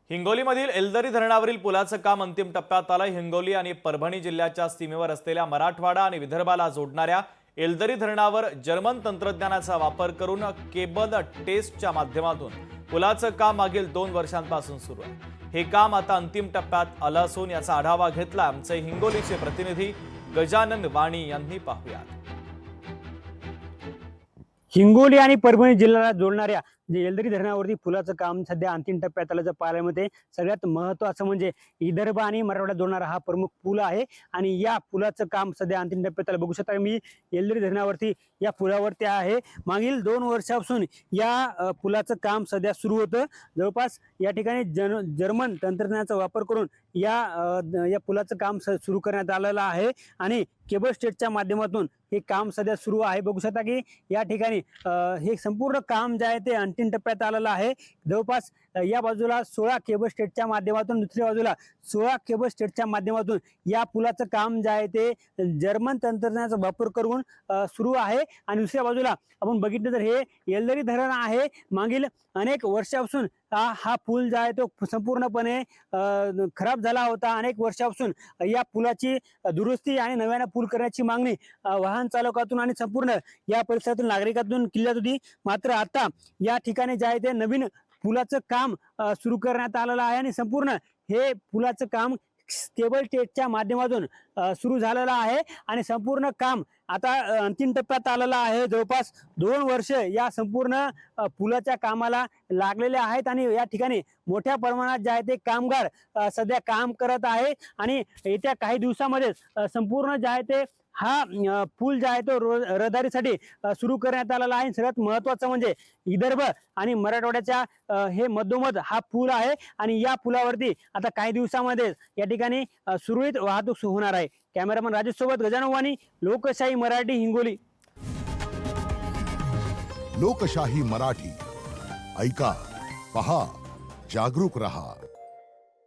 हिंगोलीमधील एलदरी धरणावरील पुलाचं काम अंतिम टप्प्यात आलं। हिंगोली आणि परभणी जिल्ह्याच्या सीमेवर असलेल्या मराठवाडा आणि विदर्भाला जोडणाऱ्या एलदरी धरणावर जर्मन तंत्रज्ञानाचा वापर करून केबल टेस्टच्या माध्यमातून पुलाचं काम मागील 2 वर्षांपासून सुरू आहे। हे काम आता अंतिम टप्प्यात आलं असून याचा आढावा घेतला आमचे हिंगोलीचे प्रतिनिधी गजानन वाणी यांनी। पाहूयात। हिंगोली आणि परभणी जिल्ह्याला जोडणाऱ्या जे एलदरी धरणावरती पुलाचं काम सध्या अंतिम टप्प्यात आल्याचं पाहायला मिळते। सगळ्यात महत्त्वाचं म्हणजे विदर्भ आणि मराठवाडा जोडणारा हा प्रमुख पूल आहे आणि या पुलाचं काम सध्या अंतिम टप्प्यात आलं। बघू शकता मी एलदरी धरणावरती या पुलावरती आहे। मागील 2 वर्षापासून या पुलाचं काम सध्या सुरू होतं। जवळपास या ठिकाणी जर्मन तंत्रज्ञानाचा वापर करून या पुलाचं काम सुरू करण्यात आलेलं आहे आणि केबल स्टेटच्या माध्यमातून हे काम सध्या सुरू आहे। बघू शकता की या ठिकाणी हे संपूर्ण काम जे आहे ते अंतिम टप्प्यात आलेलं आहे। जवळपास या बाजूला 16 केबल स्टेटच्या माध्यमातून, दुसऱ्या बाजूला 16 केबल स्टेटच्या माध्यमातून या पुलाचं काम जे आहे ते जर्मन तंत्रज्ञानाचा वापर करून सुरू आहे। आणि दुसऱ्या बाजूला आपण बघितलं तर हे एलदरी धरण आहे। मागील अनेक वर्षापासून हा पूल जो आहे तो संपूर्णपणे खराब झाला होता। अनेक वर्षापासून या पुलाची दुरुस्ती आणि नव्याने पूल करण्याची मागणी वाहन चालकातून आणि संपूर्ण या परिसरातील नागरिकातून केली जात होती। मात्र आता या ठिकाणी जे आहे ते नवीन पुलाचं काम सुरू करण्यात आलेलं आहे आणि संपूर्ण हे पुलाचं काम केबल टेस्टच्या माध्यमातून सुरू झालेलं आहे आणि संपूर्ण काम आता अंतिम टप्प्यात आलेलं आहे। जवळपास 2 वर्ष या संपूर्ण पुलाच्या कामाला लागलेले आहेत आणि या ठिकाणी मोठ्या प्रमाणात जे आहे ते कामगार सध्या काम करत आहे आणि येत्या काही दिवसामध्ये संपूर्ण जे आहे ते हा पूल जो आहे तो रहदारीसाठी सुरू करण्यात आलेला आहे। सगळ्यात महत्त्वाचं म्हणजे विदर्भ आणि मराठवाड्याच्या हे मधोमध हा पूल आहे आणि या पुलावरती आता काही दिवसामध्ये या ठिकाणी सुरळीत वाहतूक होणार आहे। कॅमेरामन राजेश सोबत गजानन वाणी, लोकशाही मराठी, हिंगोली। लोकशाही मराठी ऐका, पहा, जागरूक रहा।